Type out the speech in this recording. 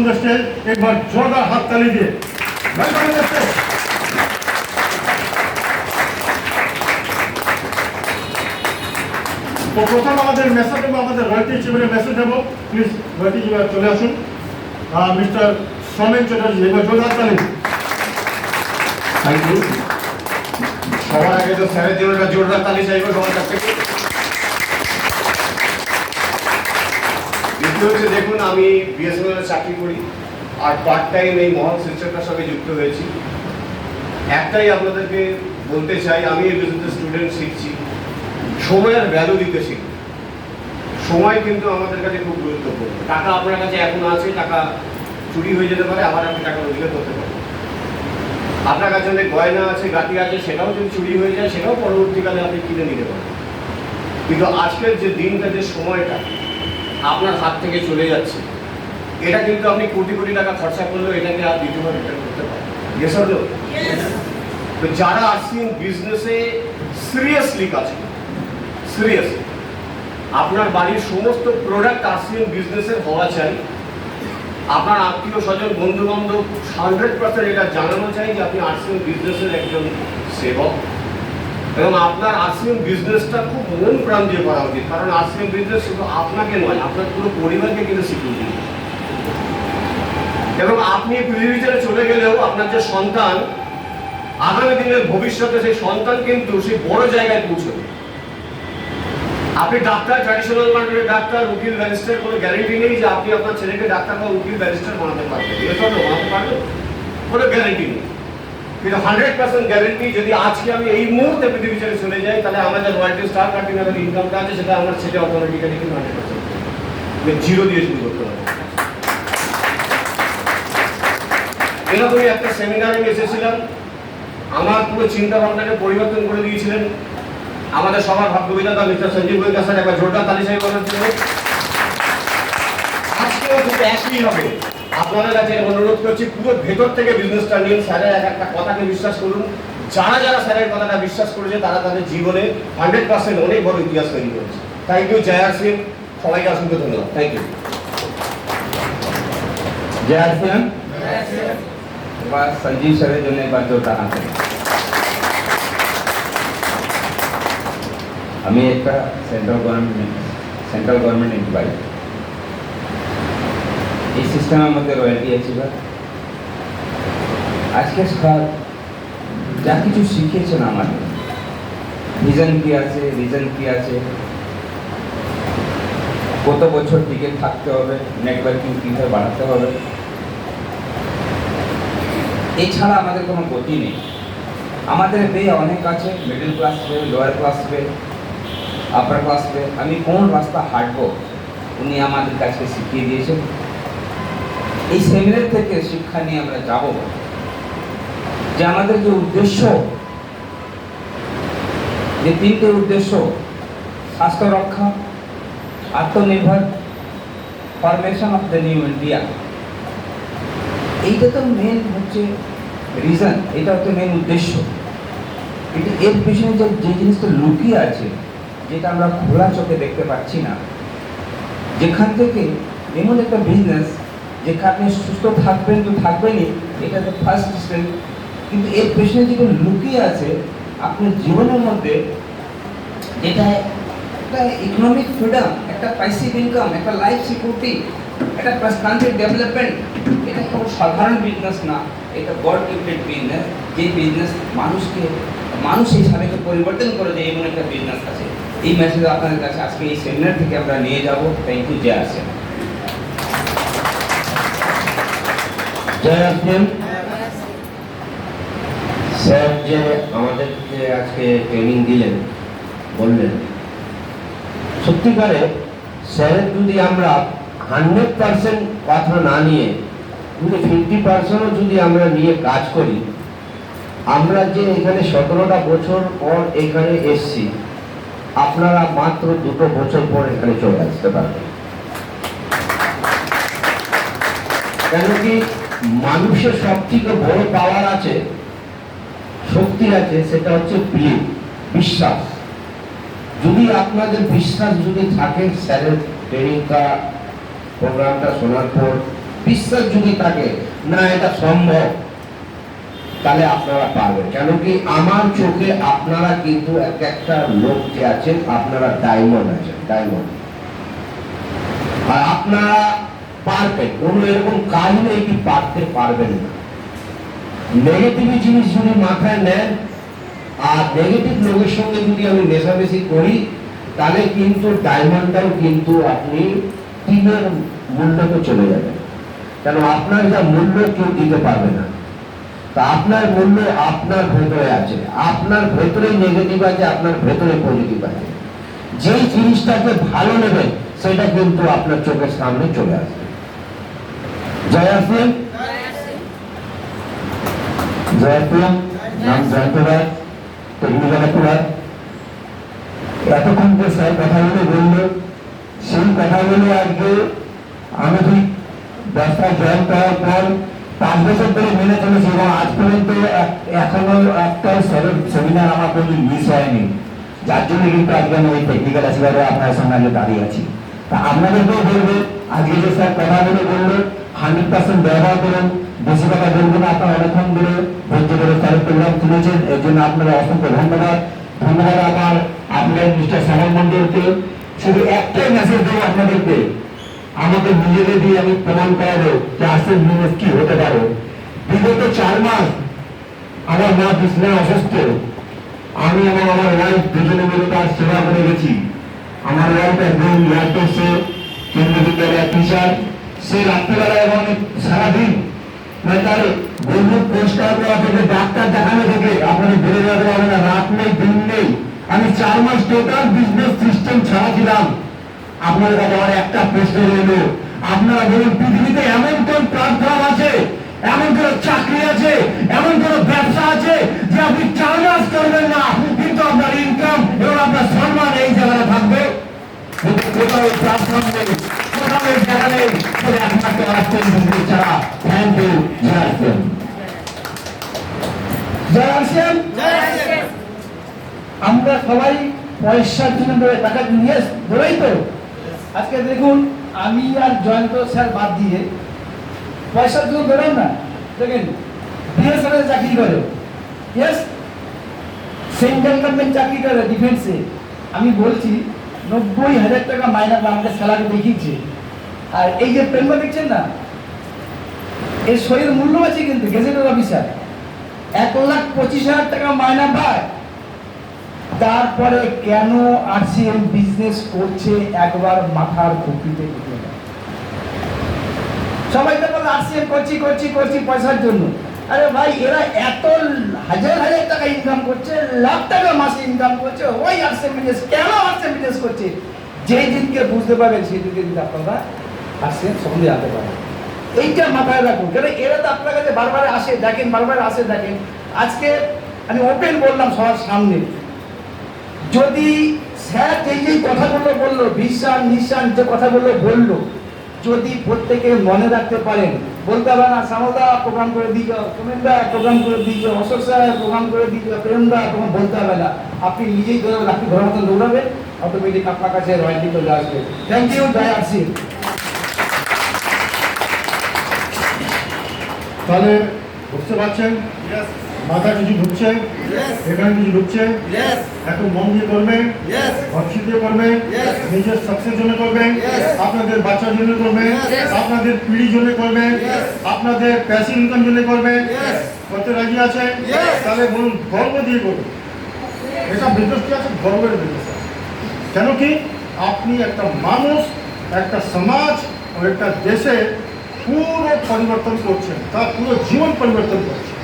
On the stage एक बार जोरदार हाथ ताली दिए वेलकम ऑन द स्टेज। तो प्रथम আমাদের মেসেজ দেব আমাদের রয়্যালটি চিফের মেসেজ দেব প্লিজ রয়্যালটি চিফ চলে আসুন মিস্টার সোমেন চ্যাটার্জি এবার জোরদার তালি। Thank you. সবার আগে তো স্যারের জন্য একটা জোরদার তালি চাইবো সবার কাছ থেকে। দ্বিতীয় হচ্ছে দেখুন আমি বিএসএনএল এর চাকরি করি আর পার্ট টাইম এই মহৎ শিক্ষকটার সঙ্গে যুক্ত হয়েছি। একটাই আপনাদেরকে বলতে চাই, আমি এই বিজনেস স্টুডেন্ট শিখছি, সময়ের ভ্যালু দিতে শিখি। সময় কিন্তু আমাদের কাছে খুব গুরুত্বপূর্ণ। টাকা আপনার কাছে এখন আছে, টাকা চুরি হয়ে যেতে পারে, আবার আপনি টাকা রোজগার করতে পারেন। আপনার কাছে অনেক গয়না আছে, গাড়ি আছে, সেটাও যদি চুরি হয়ে যায় সেটাও পরবর্তীকালে আপনি কিনে নিতে পারেন। কিন্তু আজকের যে দিনটা, যে সময়টা আপনার হাত থেকে চলে যাচ্ছে, এটা কিন্তু আপনি কোটি কোটি টাকা খরচা করলেও এটাকে আর দ্বিতীয়বার রিটার্ন করতে পারেন। Yes or no? তো যারা আসছেন বিজনেসে সিরিয়াসলি কাজ করেন, সিরিয়াসলি আপনার বাড়ির সমস্ত প্রোডাক্ট আসছেন বিজনেসের হওয়া চাই। আপনার আত্মীয় স্বজন বন্ধু বান্ধব 100% এটা জানানো চাই যে আপনি আর্টসিএম বিজনেসের একজন সেবক, এবং আপনার আর্টসিএম বিজনেসটা খুব মন প্রাণ দিয়ে করা উচিত। কারণ আর্টসিএম বিজনেস শুধু আপনাকে নয়, আপনার পুরো পরিবারকে কিন্তু শিখিয়ে দিন। এবং আপনি পৃথিবী ছেড়ে চলে গেলেও আপনার যে সন্তান, আগামী দিনের ভবিষ্যতে সেই সন্তান কিন্তু সেই বড় জায়গায় পৌঁছবে। আপনি ডাক্তার, ট্র্যাডিশনাল মার্কেটের ডাক্তার, উকিল, ব্যারিস্টার, কোনো গ্যারেন্টি নেই যে আপনি আপনার ছেলেকে ডাক্তার বা উকিল, ব্যারিস্টার বানাতে পারবেন। এটা তো বানাতে পারবেন, কোনো গ্যারেন্টি নেই। কিন্তু 100% গ্যারেন্টি, যদি আজকে আমি এই মুহূর্তে পৃথিবী ছেড়ে চলে যাই, তাহলে আমাদের রয়্যালটি স্টার কার্টিনারের ইনকামটা আছে, সেটা আমার ছেলে অটোমেটিক্যালি কিন্তু 100% জিরো দিয়ে শুরু করতে পারবে। এরকমই একটা সেমিনারে আমি এসেছিলাম, আমার পুরো চিন্তা ভাবনাকে পরিবর্তন করে দিয়েছিলেন আমাদের সবার ভাগ্যবিধাতা মিস্টার সঞ্জীব গোয়েঙ্কা স্যার। একবার জোরদার তালি চাই বলার জন্য। আজকেও কিন্তু একই হবে। আপনাদের কাছে অনুরোধ করছি, পুরো ভেতর থেকে বিজনেসটা নিন, স্যারের এক একটা কথাকে বিশ্বাস করুন। যারা যারা স্যারের কথাটা বিশ্বাস করেছে তারা তাদের জীবনে 100% অনেক বড় ইতিহাস তৈরি করেছে। থ্যাংক ইউ জয় আরসিএম, সবাইকে অসংখ্য ধন্যবাদ। Thank you. জয় আরসিএম। এবার সঞ্জীব স্যারের জন্য একবার জোরদার হাত। আমি একটা সেন্ট্রাল গভর্নমেন্ট এমপ্লয়ি। এই সিস্টেমের মধ্যে রয়্যালটি অ্যাচিভার। আজকে স্যার যা কিছু শিখিয়েছেন আমাদের, ভিশন কি আছে, রিজন কি আছে, কত বছর টিকে থাকতে হবে, নেটওয়ার্কিং কীভাবে বাড়াতে হবে, এছাড়া আমাদের কোনো গতি নেই। আমাদের বে অনেক আছে, মিডল ক্লাস বে, লোয়ার ক্লাস বে, আপার ক্লাস বে। আমি কোন রাস্তা হাঁটবো উনি আমাদের কাছে শিখিয়ে দিয়েছেন। এই সেমিনার থেকে শিক্ষা নিয়ে আমরা যাব যে আমাদের যে উদ্দেশ্য, যে তিনটে উদ্দেশ্য, স্বাস্থ্য রক্ষা, আত্মনির্ভর, formation of the new India, এইটা তো মেন হচ্ছে রিজন, এটা হচ্ছে মেন উদ্দেশ্য। কিন্তু এর পিছনে যে জিনিসটা লুকিয়ে আছে, যেটা আমরা খোলা চোখে দেখতে পাচ্ছি না, যেখান থেকে এমন একটা বিজনেস যেখানে আপনি সুস্থ থাকবেন তো থাকবেনই, এটা তো ফার্স্ট স্টেপ। কিন্তু এর পেছনে যেগুলো লুকিয়ে আছে আপনার জীবনের মধ্যে, এটা একটা ইকোনমিক ফ্রিডম, একটা প্যাসিভ ইনকাম, একটা লাইফ সিকিউরিটি, একটা পার্সোনালিটি ডেভেলপমেন্ট, এটা কোনো সাধারণ বিজনেস না, এটা গড গিফটেড বিজনেস। যে বিজনেস মানুষ হিসাবে পরিবর্তন করে যে এমন একটা বিজনেস আছে। এই মেসেজ আপনাদের কাছে আজকে এই সেমিনার থেকে আমরা নিয়ে যাব। Thank you. জয় আরসিএম। জয় আরসিএম। স্যার যে আমাদেরকে আজকে ট্রেনিং দিলেন, বললেন, সত্যিকারে স্যারের যদি আমরা 100% কথা না নিয়ে যদি 50%ও যদি আমরা নিয়ে কাজ করি, আমরা যে এখানে 17টা বছর পর এখানে এসছি, আপনারা মাত্র 2 বছর পর এখানে চলে আসতে পারবেন। কেন কি মানুষের সবথেকে বড় পাওয়ার আছে, শক্তি আছে, সেটা হচ্ছে বিলিভ, বিশ্বাস। যদি আপনাদের বিশ্বাস যদি থাকে, স্যারের ট্রেনিংটা প্রোগ্রামটা শোনার পর বিশ্বাস যদি থাকে না এটা সম্ভব, তাহলে আপনারা পারবেন। কেন কি আমার চোখে আপনারা কিন্তু এক একটা লোক যে আছেন, আপনারা ডায়মন্ড আছেন, ডায়মন্ড। আর আপনারা পারবেন, কোনো এরকম কাজ নেই কি পারতে পারবেন না। নেগেটিভ জিনিস যদি মাথায় নেন আর নেগেটিভ লোকের সঙ্গে যদি আমি মেশামেশি করি, তাহলে কিন্তু ডায়মন্ডটাও কিন্তু আপনি টিনের মূল্যতে চলে যাবেন। কেন আপনার যা মূল্য কেউ দিতে পারবে না। তা আপনার মূল্য আপনার ভেতরে আছে, আপনার ভেতরে নেগেটিভ আছে, আপনার ভেতরে পজিটিভ আছে। যেই জিনিসটাকে ভালো নেবেন সেটা কিন্তু আপনার চোখের সামনে চলে আসবে। জয় আসেন, জয় আসেন। নাম জয়ন্ত রায়, টেকনিক্যাল। এতক্ষণ যে স্যার কথাগুলো বললো, সেই কথাগুলো আজকে আমি ঠিক 10টায় জয়েন করার পর 5 বছর ধরে মেনে চলেছি এবং আজ পর্যন্ত এখনো একটা সেমিনার আমার কোনো মিস হয়নি, যার জন্য কিন্তু আজকে আমি ওই টেকনিক্যাল অ্যাসিস্ট্যান্টে আপনার সঙ্গে আজকে দাঁড়িয়ে আছি। তা আপনাদেরকেও বলবো, আজকে যে স্যার কথাগুলো বললো 100% ব্যবহার করুন, বেশি কথা বলবো না। আপনারা অনেকক্ষণ ধরে ধৈর্য ধরে স্যারের প্রোগ্রাম শুনেছেন, এর জন্য আপনারা অসংখ্য ধন্যবাদ। ধন্যবাদ আমার আপনার মিস্টার শ্যামল মন্ডলকে। শুধু একটাই মেসেজ দেবো আপনাদেরকে, আমাকে নিজেদের দিয়ে আমি প্রমাণ করাবো যে আসল নিউজ কি হতে পারে। বিগত 4 মাস আমার মা বিছনায় অসুস্থ, আমি এবং আমার ওয়াইফ দুজনে মিলে তার সেবা করে গেছি। আমার ওয়াইফ একজন ল্যাপটপে কেন্দ্রীয় বিদ্যালয়ের টিচার, সে রাত্রিবেলা এবং সারাদিন মানে তার গরিব পরিষ্কার করা থেকে ডাক্তার দেখানো থেকে আপনাদের বেড়ে যাওয়া হবে না, রাত নেই দিন নেই। আমি 4 মাস টোটাল বিজনেস সিস্টেম ছাড়া ছিলাম। আপনাদের কাছে আমার একটা প্রশ্ন রইল, আপনারা বলুন পৃথিবীতে এমন কোন প্ল্যাটফর্ম আছে, এমন কোন চাকরি আছে, এমন কোন ব্যবসা আছে যে আপনি 4 মাস করবেন না কিন্তু আপনার ইনকাম এবং আপনার সম্মান এই জায়গায় থাকবে? কোথাও প্ল্যাটফর্ম নেই, কোথাও এই জায়গা নেই। একমাত্র আসছেন ছাড়া। Thank you. জয় আসছেন, জয় আসছেন। আমরা সবাই পয়সার জন্য টাকা নিয়ে ধরেই তো আজকে দেখুন আমি আর জয়ন্ত স্যার বাদ দিয়ে পয়সার জন্য ধরেন না। দেখেন বিএসএফ এ চাকরি করে, ইয়েস, সেন্ট্রাল গভর্নমেন্ট চাকরি করে ডিফেন্সে। আমি বলছি 90,000 টাকা মাইনে আমাকে স্যালারি দেখিয়েছে। আর এই যে পেনটা দেখছেন না, এর শরীর মূল্য আছে কিন্তু গেজেটেড অফিসার 1,25,000 টাকা মাইনা পায়। তারপরে কেন আরসিএম বিজনেস করছে একবার মাথার খুঁটিতে ঢুকে যায়। সবাই তো বলে আরসিএম করছি করছি করছি পয়সার জন্য। আরে ভাই এরা এত হাজার হাজার টাকা ইনকাম করছে, লাখ টাকা মাসে ইনকাম করছে, ওই আরসিএম বিজনেস কেন আরসিএম বিজনেস করছে? যেই দিনকে বুঝতে পারবেন সেই দিনকে কিন্তু আপনারা আরসিএম সঙ্গে আনতে পারেন। এইটা মাথায় রাখুন, কারণ এরা তো আপনার কাছে বারবার আসে দেখেন, বারবার আসে দেখেন। আজকে আমি ওপেন বললাম সবার সামনে, যদি স্যার যেই কথাগুলো বললো, বিশ্বাস নিঃশ্বাস যে কথাগুলো বললো, যদি প্রত্যেকে মনে রাখতে পারেন, বলতে হবে না শ্যামলদা প্রোগ্রাম করে দিয়েছ, সুমেনদা প্রোগ্রাম করে দিয়েছ, অশোক স্যার প্রোগ্রাম করে দিয়েছ, প্রেমদা প্রোগ্রাম বলতে হবে না। আপনি নিজেই রাখি ঘরের মতন দৌড়াবেন, অটোমেটিক আপনার কাছে রয়্যালটি চলে আসবে। Thank you. জয় আরসি। তাহলে বুঝতে পারছেন, মাথা কিছু ঢুকছে, এখানে কিছু ঢুকছে, এখন মন দিয়ে করবেন, ভক্তি দিয়ে করবেন, নিজের সাকসেস জন্য করবেন, আপনাদের বাচ্চার জন্য করবেন, আপনাদের পিঢ়ির জন্য করবেন, আপনাদের প্যাসিভ ইনকাম জন্য করবেন। করতে রাজি আছেন? তাহলে বলুন গর্ব দিয়ে করুন। এটা বিজনেস কি আছে? গর্বের বিজনেস। কেন কি আপনি একটা মানুষ, একটা সমাজ ও একটা দেশে পুরো পরিবর্তন করছেন, তার পুরো জীবন পরিবর্তন করছেন।